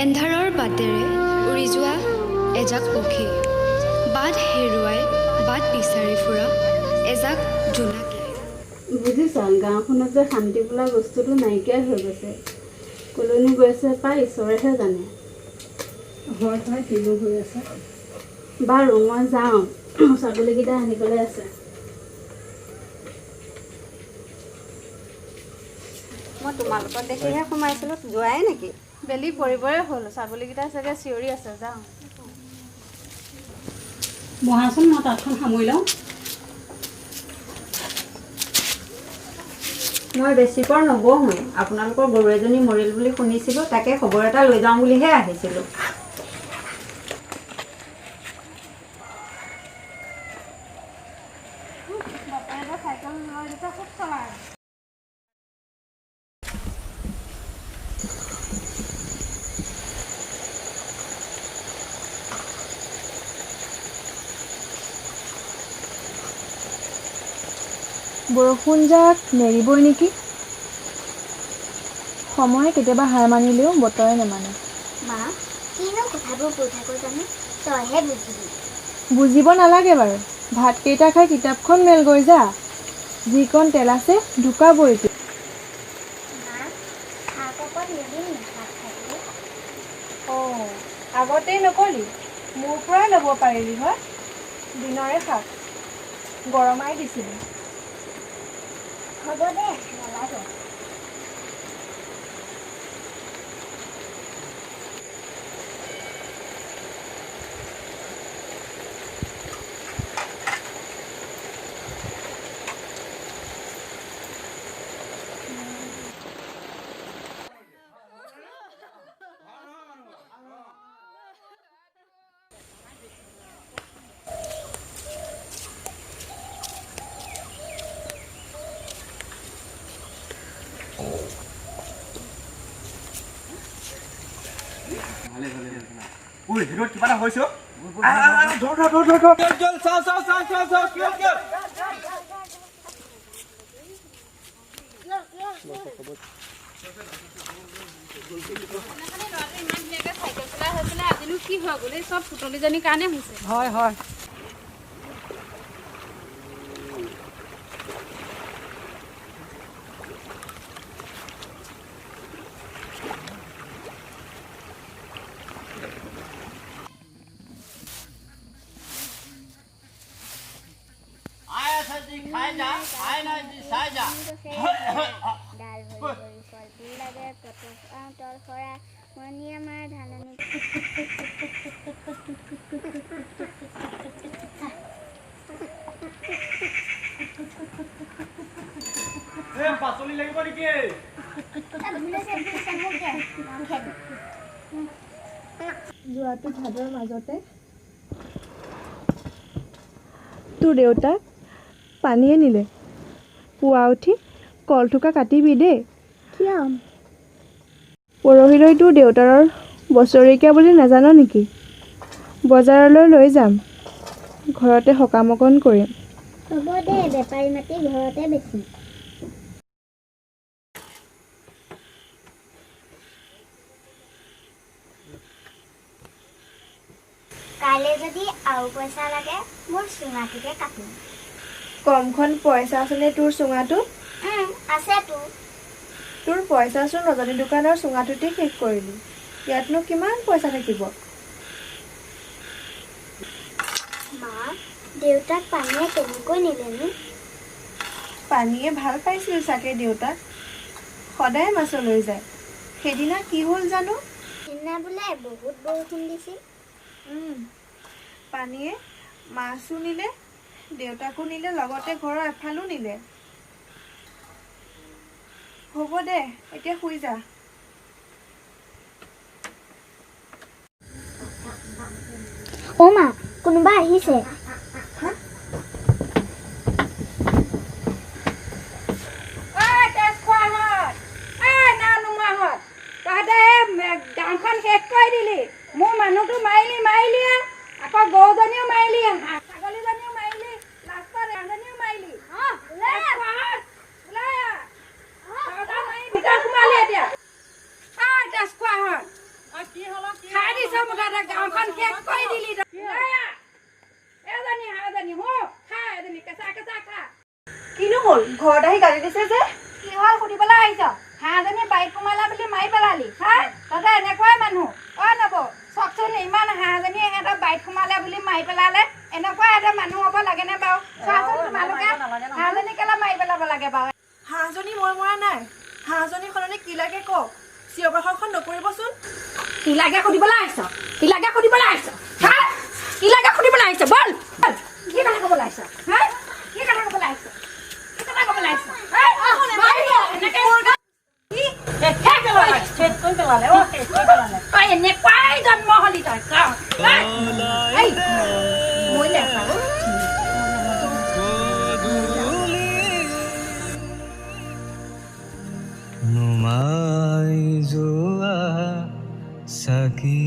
এন্ধাৰৰ বাটেৰে উৰি যোৱা এজাক পক্ষী, বাট হেৰুৱাই বাট বিচাৰি ফুৰা এজাক জোনাকী। বুজিছা, গাঁওখনত যে শান্তি বোলা বস্তুটো নাইকিয়া হৈ গৈছে। কলনি গৈছে পাই ঈশ্বৰেহে জানে। হয় হয়, কিনো হৈ আছে? বাৰু মই যাওঁ, ছাগলীকেইটা আনিবলৈ আছে। মই তোমালোকৰ দেখিহে সোমাইছিলোঁ, যোৱাই নেকি? বেলি পৰিবই হ'ল, ছাগলীকেইটা চাগে চিঞৰি আছে, যাওঁ। বহাচোন, মই তাঁতখন সামৰি লওঁ। মই বেছি পৰ নবহোঁ। আপোনালোকৰ গৰু এজনী মৰিল বুলি শুনিছিলোঁ, তাকে খবৰ এটা লৈ যাওঁ বুলিহে আহিছিলোঁ। বৰষুণ যাক নেৰিবই নেকি? সময়ে কেতিয়াবা হাৰ মানিলেও বতৰে নেমানে। মা, কিনো কথাবোৰ কৈ থাকো জানো, তইহে বুজিবি। বুজিব নালাগে বাৰু। ভাতকেইটা খাই কিতাপখন মেল গৈ যা। যিকণ তেল আছে ঢুকাবই এতিয়া। মা, শাক অকণ নিদিম নি ভাত খাবলৈ? অঁ, আগতেই নকলি, মোৰ পৰাই ল'ব পাৰিলি হয়। দিনৰে শাক গৰমাই দিছিলোঁ। হ'ব দে, নালাগে। Ui, Hirak কিবা এটা হৈছে? ধৰ চাও কিয়? কি হৈ গ'ল? এই চব পুতলিজনীৰ কাৰণে হৈছে। হয় হয়। পাচলি লাগিব নেকি? যোৱাটো ভাদৰ মাজতে তোৰ দেউতাক পানীয়ে নিলে। পুৱা উঠি কলথোকা কাটিবি দেই। কিয়? পৰহিলৈ তোৰ দেউতাৰৰ বছৰেকীয়া বুলি নাজান নেকি? বজাৰলৈ লৈ যাম, ঘৰতে সকাম অকণ কৰিম। হ'ব দে, বেপাৰী মাতি ঘৰতে বেচিম। কাইলৈ যদি আৰু পইচা লাগে, মোৰ চুঙাটোকে কাটিম। কমখন পইচা আছেনে তোৰ চুঙাটো? আছেতো। তোৰ পইচাচোন ৰজনী দোকানৰ চুঙাটোতে শেষ কৰিলি। ইয়াতনো কিমান পইচা থাকিব? মা, দেউতাক পানীয়ে কেনেকৈ নিলেনো? পানীয়ে ভাল পাইছিল চাগে দেউতাক। সদায় মাছলৈ যায়। সেইদিনা কি হ'ল জানো? সেইদিনা বোলে বহুত বৰষুণ দিছিল। পানীয়ে মাছো নিলে, দেউতাকো নিলে, লগতে ঘৰৰ এফালো নিলে। হ'ব দে, এতিয়া শুই যা। অ' মা, কোনোবা আহিছে। গাঁওখন শেষ কৰি দিলি। মোৰ মানুহটো মাৰিলি আকৌ গৰুজনীও মাৰিলি, ছাগলীজনীও মাৰিলি, লাষ্টত এজনীও মাৰিলি। কি মুঠতে গাঁওখন শেষ কৰি দিলি এজনী হাঁহজনী খা এজনী কেঁচা কেঁচা খা কিনো হ'ল ঘৰত আহি গালি দিছে যে কি হ'ল সুধিবলৈ আহিছ হাঁহজনী বাৰীত সোমালা বুলি মাৰি পেলালি হা তহঁতে এনেকুৱাই মানুহ নব চাওকচোন ইমান হাঁহজনী সিহঁতৰ বাৰীত সোমালে বুলি মাৰি পেলালে এনেকুৱা এটা মানুহ হ'ব লাগেনে বাৰু চোৱাচোন তোমালোকে হাঁহজনী কেলৈ মাৰি পেলাব লাগে বাৰু হাঁহজনী মই মৰা নাই হাঁহজনী সলনি কি লাগে কওক চিঞৰ বাখৰখন নকৰিবচোন কি লাগে সুধিবলৈ আহিছ কি লাগে সুধিবলৈ আহিছ হা কি লাগে সুধিবলৈ আহিছ বল কি কথা ক'বলৈ আহিছ হা কি কথা ক'বলৈ আহিছ কি কথা ক'বলৈ আহিছ তই এনেকুৱাই জন্ম হলি তই মই নেপাওঁ নুমাই যোৱা চাকি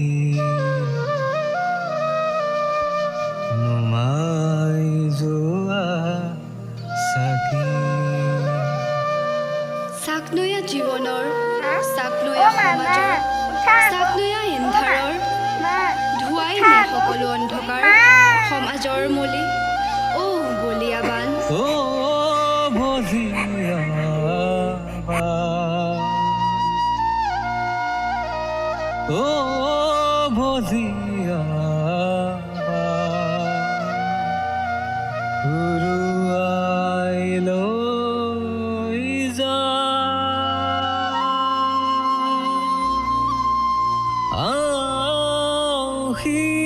নুমাই যোৱা চাকি চাকনৈয়া জীৱনৰ চাকনৈয়া সমাজৰ চাকনৈয়া এন্ধাৰৰ ধুৱাই নে সকলো অন্ধকাৰ সমাজৰ মলি বলিয়া বান ভজিয়া ভজিয়া উৰুৱাই লৈ যা আহি